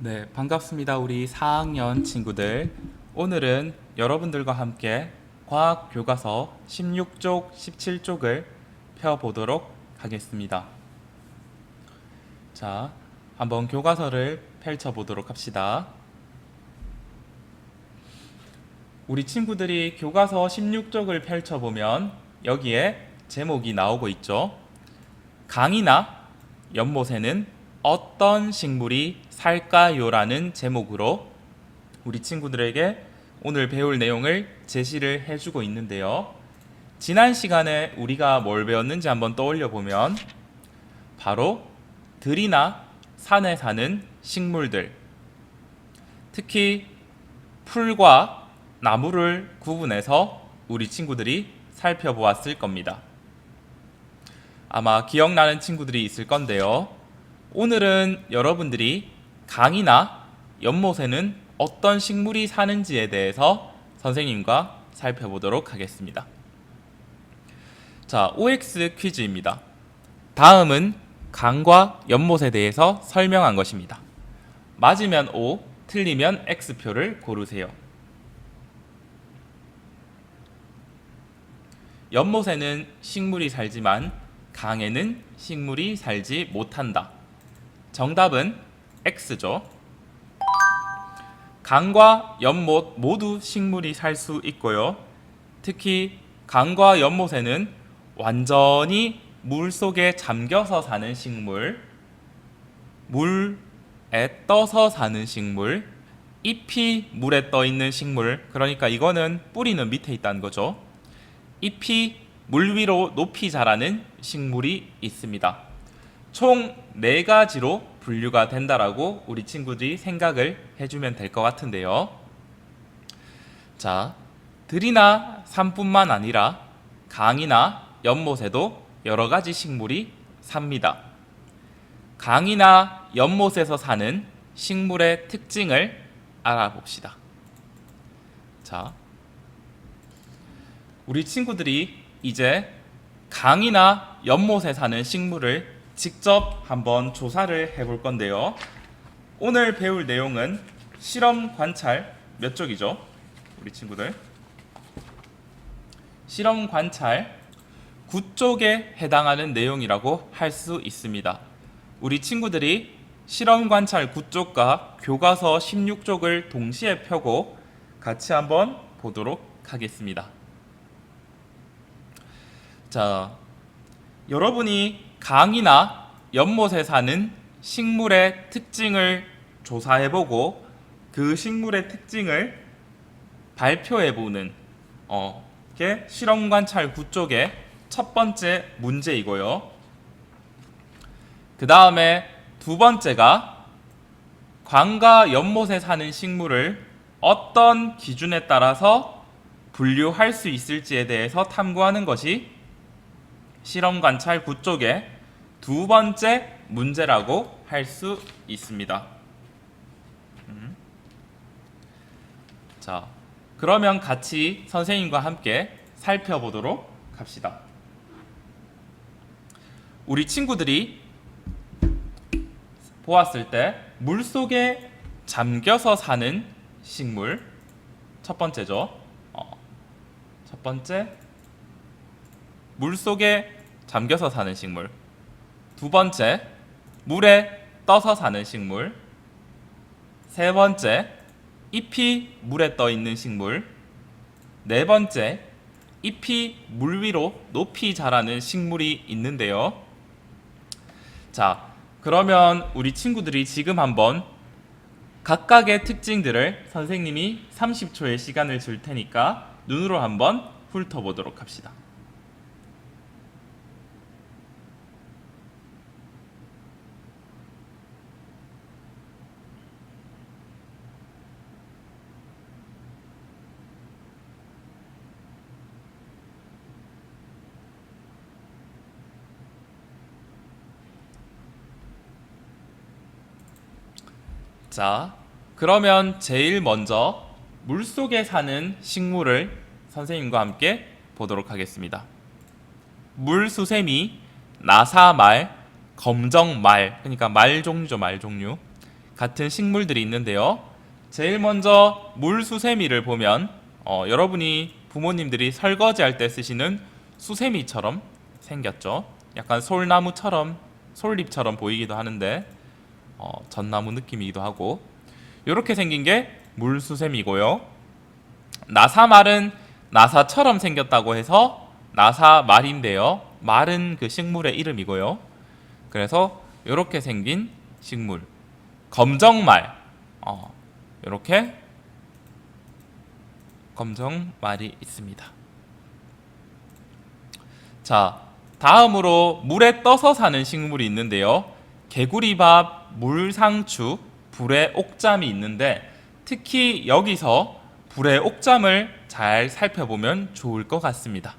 네, 반갑습니다. 우리 4학년 친구들. 오늘은 여러분들과 함께 과학 교과서 16쪽, 17쪽을 펴보도록 하겠습니다. 자, 한번 교과서를 펼쳐보도록 합시다. 우리 친구들이 교과서 16쪽을 펼쳐보면 여기에 제목이 나오고 있죠. 강이나 연못에는 어떤 식물이 살까요? 라는 제목으로 우리 친구들에게 오늘 배울 내용을 제시를 해주고 있는데요. 지난 시간에 우리가 뭘 배웠는지 한번 떠올려 보면 바로 들이나 산에 사는 식물들, 특히 풀과 나무를 구분해서 우리 친구들이 살펴보았을 겁니다. 아마 기억나는 친구들이 있을 건데요. 오늘은 여러분들이 강이나 연못에는 어떤 식물이 사는지에 대해서 선생님과 살펴보도록 하겠습니다. 자, OX 퀴즈입니다. 다음은 강과 연못에 대해서 설명한 것입니다. 맞으면 O, 틀리면 X표를 고르세요. 연못에는 식물이 살지만 강에는 식물이 살지 못한다. 정답은 X죠. 강과 연못 모두 식물이 살 수 있고요. 특히 강과 연못에는 완전히 물 속에 잠겨서 사는 식물, 물에 떠서 사는 식물, 잎이 물에 떠 있는 식물, 그러니까 이거는 뿌리는 밑에 있다는 거죠. 잎이 물 위로 높이 자라는 식물이 있습니다. 총 4가지로 분류가 된다라고 우리 친구들이 생각을 해주면 될 것 같은데요. 자, 들이나 산뿐만 아니라 강이나 연못에도 여러 가지 식물이 삽니다. 강이나 연못에서 사는 식물의 특징을 알아봅시다. 자, 우리 친구들이 이제 강이나 연못에 사는 식물을 직접 한번 조사를 해볼 건데요. 오늘 배울 내용은 실험 관찰 몇 쪽이죠? 우리 친구들 실험 관찰 9쪽에 해당하는 내용이라고 할 수 있습니다. 우리 친구들이 실험 관찰 9쪽과 교과서 16쪽을 동시에 펴고 같이 한번 보도록 하겠습니다. 자, 여러분이 강이나 연못에 사는 식물의 특징을 조사해보고 그 식물의 특징을 발표해보는 게 실험관찰 9쪽의 첫 번째 문제이고요. 그 다음에 두 번째가 강과 연못에 사는 식물을 어떤 기준에 따라서 분류할 수 있을지에 대해서 탐구하는 것이 실험관찰 9쪽의 두 번째 문제라고 할 수 있습니다. 자, 그러면 같이 선생님과 함께 살펴보도록 합시다. 우리 친구들이 보았을 때 물속에 잠겨서 사는 식물 첫 번째죠. 첫 번째, 물속에 잠겨서 사는 식물. 두 번째, 물에 떠서 사는 식물. 세 번째, 잎이 물에 떠 있는 식물. 네 번째, 잎이 물 위로 높이 자라는 식물이 있는데요. 자, 그러면 우리 친구들이 지금 한번 각각의 특징들을 선생님이 30초의 시간을 줄 테니까 눈으로 한번 훑어보도록 합시다. 자, 그러면 제일 먼저 물속에 사는 식물을 선생님과 함께 보도록 하겠습니다. 물수세미, 나사말, 검정말, 그러니까 말 종류죠, 말 종류. 같은 식물들이 있는데요. 제일 먼저 물수세미를 보면 여러분이 부모님들이 설거지할 때 쓰시는 수세미처럼 생겼죠. 약간 솔나무처럼 솔잎처럼 보이기도 하는데 전나무 느낌이기도 하고 이렇게 생긴 게 물수세미고요. 나사말은 나사처럼 생겼다고 해서 나사말인데요. 말은 그 식물의 이름이고요. 그래서 이렇게 생긴 식물 검정말 이렇게 검정말이 있습니다. 자, 다음으로 물에 떠서 사는 식물이 있는데요. 개구리밥, 물상추, 불의 옥잠이 있는데 특히 여기서 불의 옥잠을 잘 살펴보면 좋을 것 같습니다.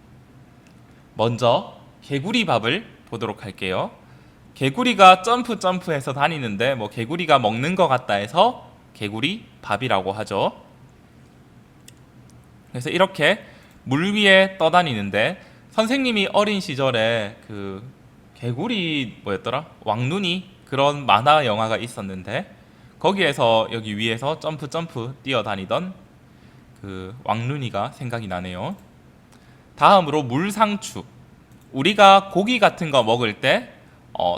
먼저 개구리밥을 보도록 할게요. 개구리가 점프해서 다니는데 뭐 개구리가 먹는 것 같다 해서 개구리밥이라고 하죠. 그래서 이렇게 물 위에 떠다니는데 선생님이 어린 시절에 그 개구리 뭐였더라? 왕눈이 그런 만화 영화가 있었는데 거기에서 여기 위에서 점프 뛰어다니던 그 왕눈이가 생각이 나네요. 다음으로 물상추. 우리가 고기 같은 거 먹을 때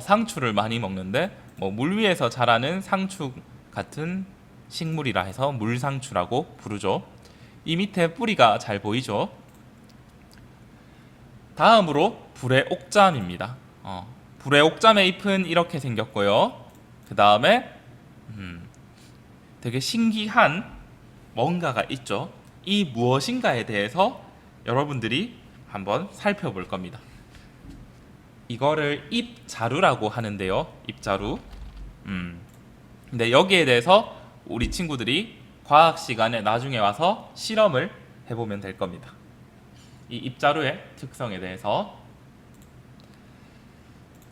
상추를 많이 먹는데 뭐 물 위에서 자라는 상추 같은 식물이라 해서 물상추라고 부르죠. 이 밑에 뿌리가 잘 보이죠. 다음으로 불의 옥잠입니다. 불의 옥잠의 잎은 이렇게 생겼고요. 그 다음에 되게 신기한 뭔가가 있죠. 이 무엇인가에 대해서 여러분들이 한번 살펴볼 겁니다. 이거를 잎자루라고 하는데요. 잎자루. 근데 여기에 대해서 우리 친구들이 과학 시간에 나중에 와서 실험을 해보면 될 겁니다. 이 잎자루의 특성에 대해서.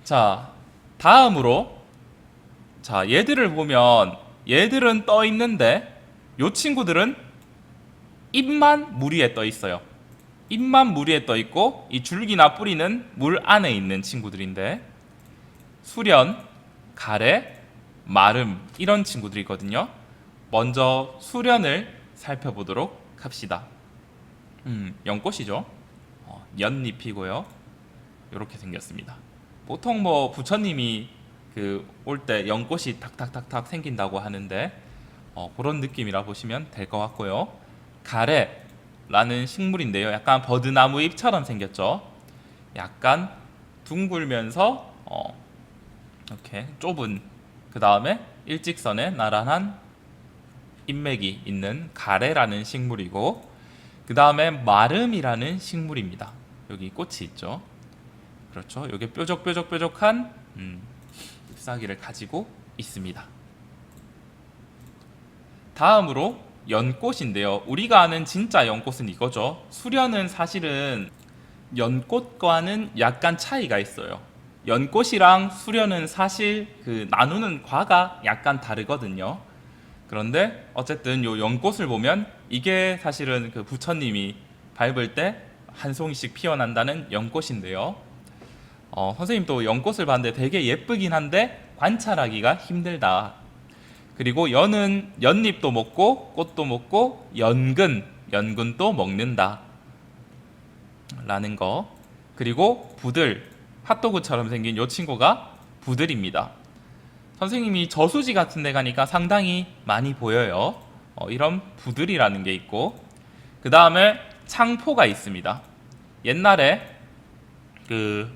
자, 다음으로 자, 얘들을 보면 얘들은 떠 있는데 요 친구들은 잎만 물 위에 떠 있어요. 잎만 물 위에 떠 있고 이 줄기나 뿌리는 물 안에 있는 친구들인데 수련, 가래, 마름 이런 친구들이 있거든요. 먼저 수련을 살펴보도록 합시다. 연꽃이죠. 연잎이고요. 이렇게 생겼습니다. 보통 뭐 부처님이 그 올 때 연꽃이 탁탁탁탁 생긴다고 하는데 그런 느낌이라 보시면 될 것 같고요. 가래라는 식물인데요. 약간 버드나무 잎처럼 생겼죠. 약간 둥글면서 이렇게 좁은 그 다음에 일직선에 나란한 잎맥이 있는 가래라는 식물이고 그 다음에 마름이라는 식물입니다. 여기 꽃이 있죠. 그렇죠. 여기 뾰족한 잎사귀를 가지고 있습니다. 다음으로 연꽃인데요. 우리가 아는 진짜 연꽃은 이거죠. 수련은 사실은 연꽃과는 약간 차이가 있어요. 연꽃이랑 수련은 사실 그 나누는 과가 약간 다르거든요. 그런데 어쨌든 요 연꽃을 보면 이게 사실은 그 부처님이 밟을 때 한 송이씩 피어난다는 연꽃인데요. 선생님도 연꽃을 봤는데 되게 예쁘긴 한데 관찰하기가 힘들다. 그리고 연은 연잎도 먹고 꽃도 먹고 연근도 먹는다 라는 거. 그리고 부들, 핫도그처럼 생긴 이 친구가 부들입니다. 선생님이 저수지 같은 데 가니까 상당히 많이 보여요. 이런 부들이라는 게 있고 그 다음에 창포가 있습니다. 옛날에 그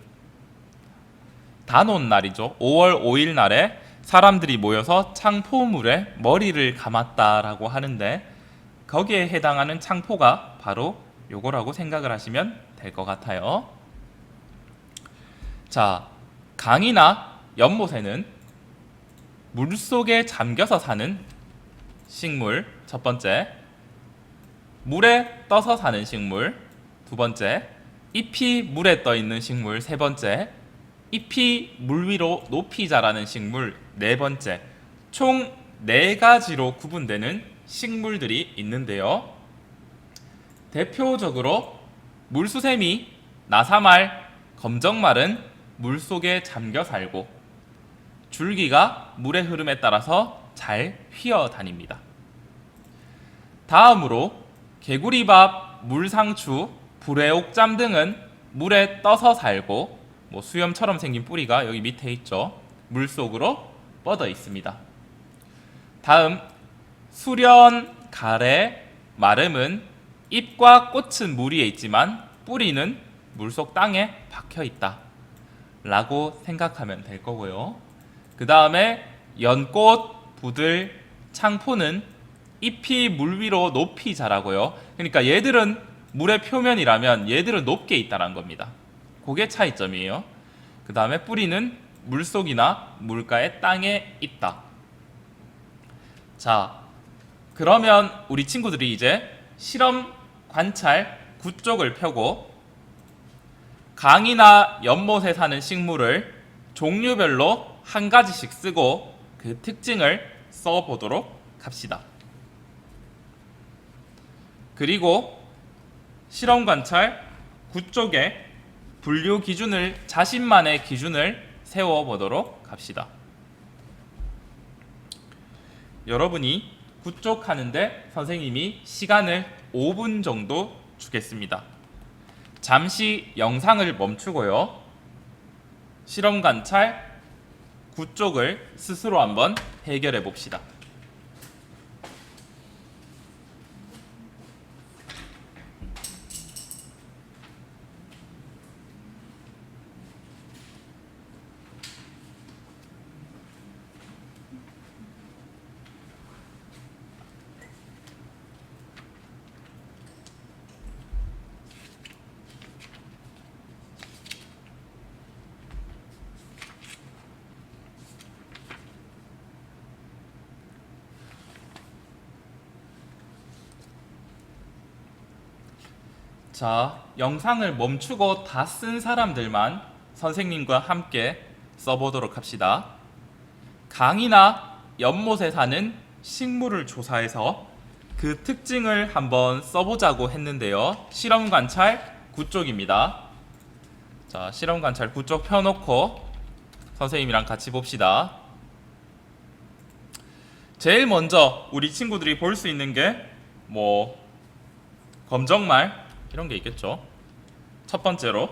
단오는 날이죠. 5월 5일 날에 사람들이 모여서 창포물에 머리를 감았다라고 하는데 거기에 해당하는 창포가 바로 요거라고 생각을 하시면 될 것 같아요. 자, 강이나 연못에는 물속에 잠겨서 사는 식물 첫 번째, 물에 떠서 사는 식물 두 번째, 잎이 물에 떠 있는 식물 세 번째, 잎이 물 위로 높이 자라는 식물 네 번째, 총 4가지로 구분되는 식물들이 있는데요. 대표적으로 물수세미, 나사말, 검정말은 물속에 잠겨 살고 줄기가 물의 흐름에 따라서 잘 휘어 다닙니다. 다음으로 개구리밥, 물상추, 불회옥잠 등은 물에 떠서 살고 수염처럼 생긴 뿌리가 여기 밑에 있죠. 물속으로 뻗어 있습니다. 다음 수련, 가래, 마름은 잎과 꽃은 물 위에 있지만 뿌리는 물속 땅에 박혀 있다 라고 생각하면 될 거고요. 그 다음에 연꽃, 부들, 창포는 잎이 물 위로 높이 자라고요. 그러니까 얘들은 물의 표면이라면 얘들은 높게 있다는 겁니다. 그게 차이점이에요. 그 다음에 뿌리는 물속이나 물가의 땅에 있다. 자, 그러면 우리 친구들이 이제 실험 관찰 9쪽을 펴고 강이나 연못에 사는 식물을 종류별로 한 가지씩 쓰고 그 특징을 써보도록 합시다. 그리고 실험 관찰 9쪽에 분류 기준을 자신만의 기준을 세워보도록 합시다. 여러분이 9쪽 하는데 선생님이 시간을 5분 정도 주겠습니다. 잠시 영상을 멈추고요. 실험 관찰 9쪽을 스스로 한번 해결해 봅시다. 자, 영상을 멈추고 다 쓴 사람들만 선생님과 함께 써보도록 합시다. 강이나 연못에 사는 식물을 조사해서 그 특징을 한번 써보자고 했는데요. 실험 관찰 9쪽입니다. 자, 실험 관찰 9쪽 펴놓고 선생님이랑 같이 봅시다. 제일 먼저 우리 친구들이 볼 수 있는 게 검정말 이런 게 있겠죠. 첫 번째로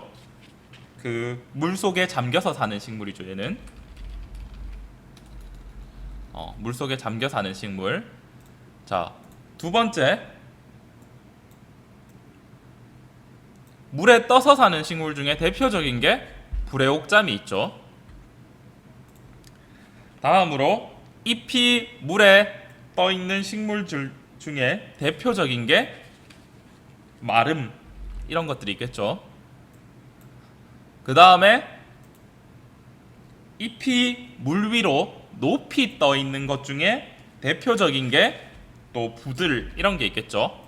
그 물속에 잠겨서 사는 식물이죠. 얘는 물속에 잠겨 사는 식물. 자, 두 번째 물에 떠서 사는 식물 중에 대표적인 게 불회옥잠이 있죠. 다음으로 잎이 물에 떠 있는 식물 중에 대표적인 게 마름 이런 것들이 있겠죠. 그 다음에 잎이 물 위로 높이 떠 있는 것 중에 대표적인 게 또 부들 이런 게 있겠죠.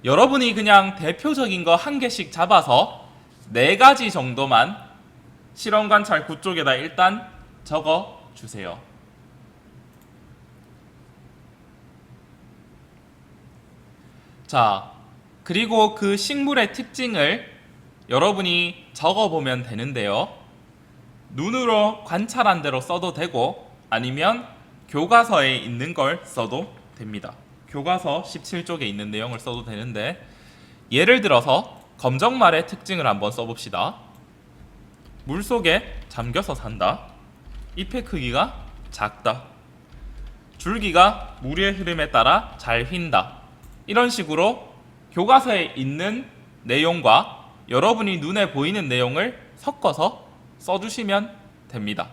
여러분이 그냥 대표적인 거 한 개씩 잡아서 4가지 정도만 실험 관찰 9쪽에다 일단 적어 주세요. 자, 그리고 그 식물의 특징을 여러분이 적어보면 되는데요. 눈으로 관찰한 대로 써도 되고 아니면 교과서에 있는 걸 써도 됩니다. 교과서 17쪽에 있는 내용을 써도 되는데 예를 들어서 검정말의 특징을 한번 써봅시다. 물속에 잠겨서 산다. 잎의 크기가 작다. 줄기가 물의 흐름에 따라 잘 휜다. 이런 식으로 교과서에 있는 내용과 여러분이 눈에 보이는 내용을 섞어서 써주시면 됩니다.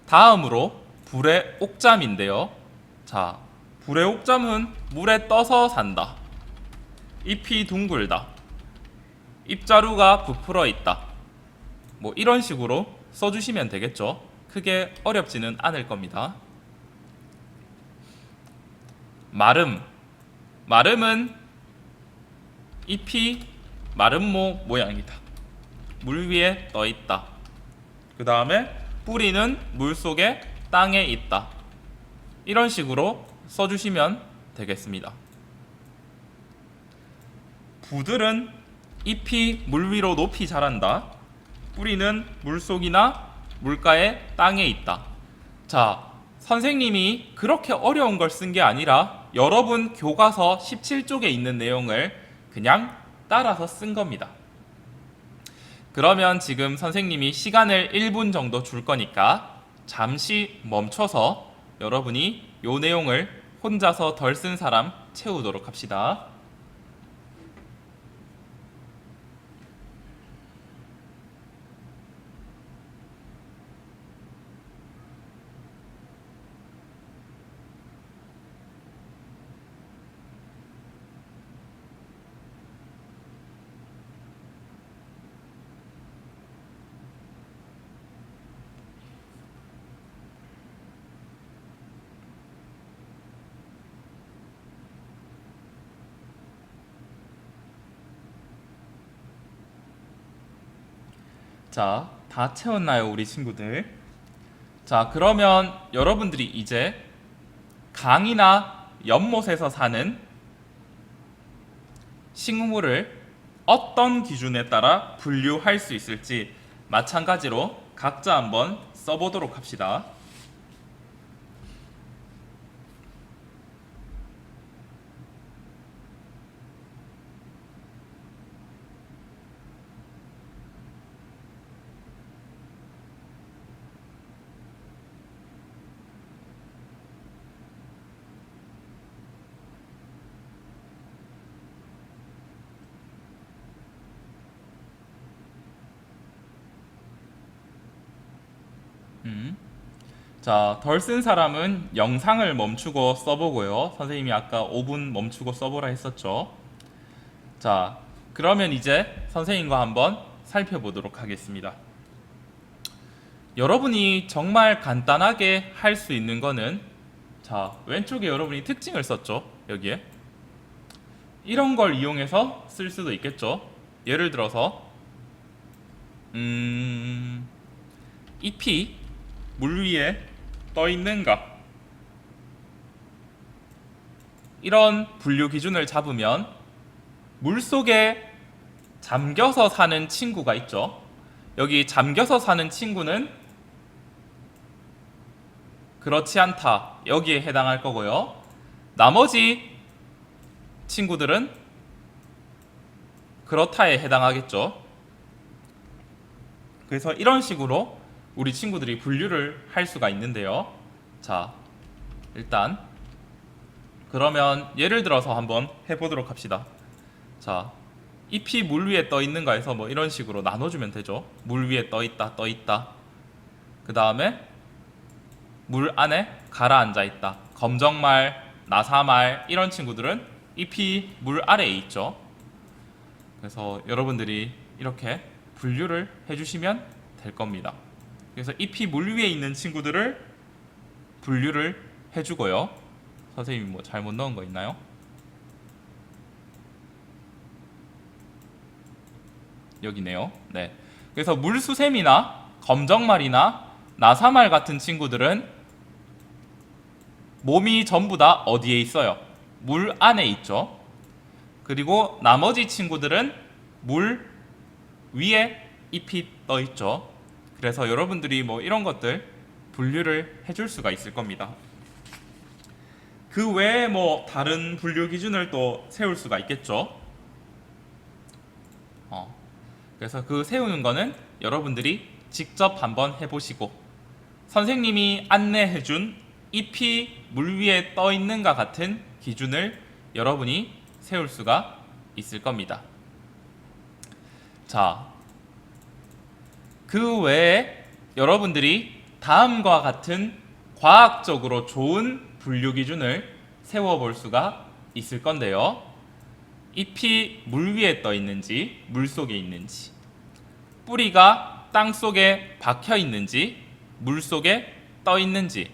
다음으로 불의 옥잠인데요. 자, 불의 옥잠은 물에 떠서 산다. 잎이 둥글다. 잎자루가 부풀어 있다. 이런 식으로 써주시면 되겠죠. 크게 어렵지는 않을 겁니다. 마름은 잎이 마름모 모양이다. 물 위에 떠 있다. 그 다음에 뿌리는 물 속에 땅에 있다. 이런 식으로 써주시면 되겠습니다. 부들은 잎이 물 위로 높이 자란다. 뿌리는 물 속이나 물가에 땅에 있다. 자, 선생님이 그렇게 어려운 걸 쓴 게 아니라 여러분 교과서 17쪽에 있는 내용을 그냥 따라서 쓴 겁니다. 그러면 지금 선생님이 시간을 1분 정도 줄 거니까 잠시 멈춰서 여러분이 요 내용을 혼자서 덜 쓴 사람 채우도록 합시다. 자, 다 채웠나요, 우리 친구들? 자, 그러면 여러분들이 이제 강이나 연못에서 사는 식물을 어떤 기준에 따라 분류할 수 있을지 마찬가지로 각자 한번 써보도록 합시다. 자, 덜 쓴 사람은 영상을 멈추고 써보고요. 선생님이 아까 5분 멈추고 써보라 했었죠. 자, 그러면 이제 선생님과 한번 살펴보도록 하겠습니다. 여러분이 정말 간단하게 할 수 있는 거는, 자, 왼쪽에 여러분이 특징을 썼죠. 여기에 이런 걸 이용해서 쓸 수도 있겠죠. 예를 들어서 잎이 물 위에 떠 있는가, 이런 분류 기준을 잡으면 물속에 잠겨서 사는 친구가 있죠. 여기 잠겨서 사는 친구는 그렇지 않다, 여기에 해당할 거고요. 나머지 친구들은 그렇다에 해당하겠죠. 그래서 이런 식으로 우리 친구들이 분류를 할 수가 있는데요. 자, 일단 그러면 예를 들어서 한번 해보도록 합시다. 자, 잎이 물 위에 떠 있는가 해서 뭐 이런 식으로 나눠주면 되죠. 물 위에 떠 있다, 떠 있다. 그 다음에 물 안에 가라앉아 있다. 검정말, 나사말, 이런 친구들은 잎이 물 아래에 있죠. 그래서 여러분들이 이렇게 분류를 해주시면 될 겁니다. 그래서 잎이 물 위에 있는 친구들을 분류를 해주고요. 선생님이 뭐 잘못 넣은 거 있나요? 여기네요. 네. 그래서 물수샘이나 검정말이나 나사말 같은 친구들은 몸이 전부 다 어디에 있어요? 물 안에 있죠. 그리고 나머지 친구들은 물 위에 잎이 떠 있죠. 그래서 여러분들이 뭐 이런 것들 분류를 해줄 수가 있을 겁니다. 그 외에 뭐 다른 분류 기준을 또 세울 수가 있겠죠. 그래서 그 세우는 거는 여러분들이 직접 한번 해보시고, 선생님이 안내해준 잎이 물 위에 떠 있는가 같은 기준을 여러분이 세울 수가 있을 겁니다. 자, 그 외에 여러분들이 다음과 같은 과학적으로 좋은 분류 기준을 세워볼 수가 있을 건데요. 잎이 물 위에 떠 있는지 물 속에 있는지, 뿌리가 땅 속에 박혀 있는지 물 속에 떠 있는지.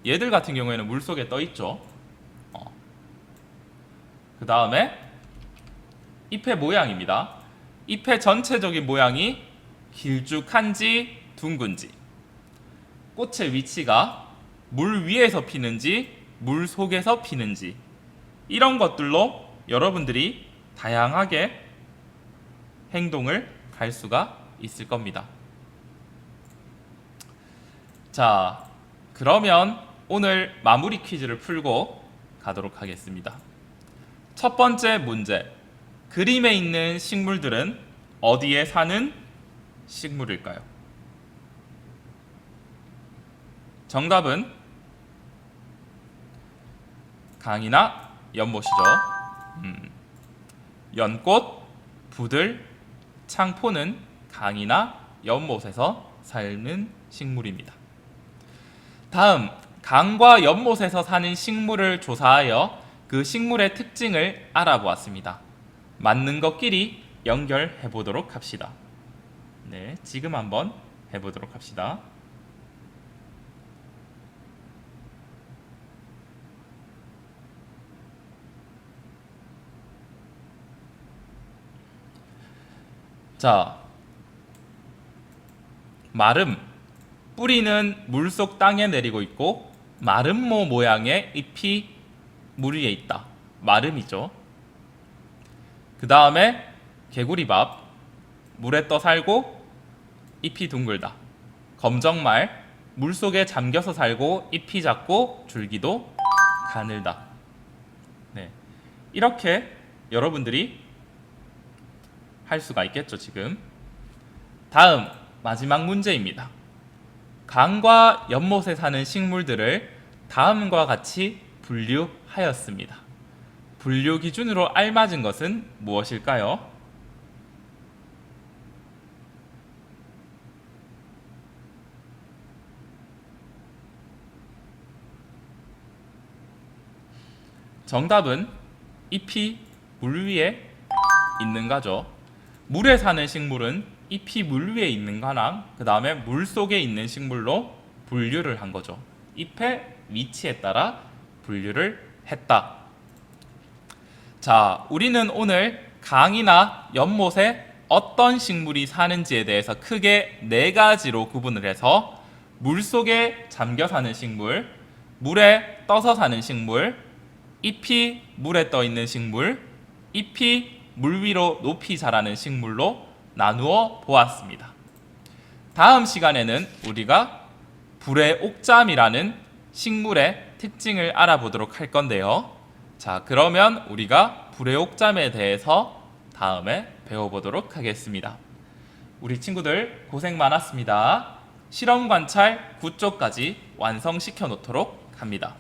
얘들 같은 경우에는 물 속에 떠 있죠. 그 다음에 잎의 모양입니다. 잎의 전체적인 모양이 길쭉한지 둥근지, 꽃의 위치가 물 위에서 피는지 물 속에서 피는지, 이런 것들로 여러분들이 다양하게 행동을 할 수가 있을 겁니다. 자, 그러면 오늘 마무리 퀴즈를 풀고 가도록 하겠습니다. 첫 번째 문제. 그림에 있는 식물들은 어디에 사는 식물일까요? 정답은 강이나 연못이죠. 연꽃, 부들, 창포는 강이나 연못에서 사는 식물입니다. 다음, 강과 연못에서 사는 식물을 조사하여 그 식물의 특징을 알아보았습니다. 맞는 것끼리 연결해 보도록 합시다. 네, 지금 한번 해보도록 합시다. 자, 마름. 뿌리는 물속 땅에 내리고 있고 마름모 모양의 잎이 물 위에 있다. 마름이죠. 그 다음에 개구리밥. 물에 떠 살고 잎이 둥글다. 검정말. 물속에 잠겨서 살고 잎이 작고 줄기도 가늘다. 네, 이렇게 여러분들이 할 수가 있겠죠, 지금. 다음, 마지막 문제입니다. 강과 연못에 사는 식물들을 다음과 같이 분류하였습니다. 분류 기준으로 알맞은 것은 무엇일까요? 정답은 잎이 물 위에 있는 거죠. 물에 사는 식물은 잎이 물 위에 있는 거랑 그 다음에 물 속에 있는 식물로 분류를 한 거죠. 잎의 위치에 따라 분류를 했다. 자, 우리는 오늘 강이나 연못에 어떤 식물이 사는지에 대해서 크게 4가지로 구분을 해서 물 속에 잠겨 사는 식물, 물에 떠서 사는 식물, 잎이 물에 떠 있는 식물, 잎이 물 위로 높이 자라는 식물로 나누어 보았습니다. 다음 시간에는 우리가 불의 옥잠이라는 식물의 특징을 알아보도록 할 건데요. 자, 그러면 우리가 불의 옥잠에 대해서 다음에 배워보도록 하겠습니다. 우리 친구들 고생 많았습니다. 실험 관찰 9쪽까지 완성시켜 놓도록 합니다.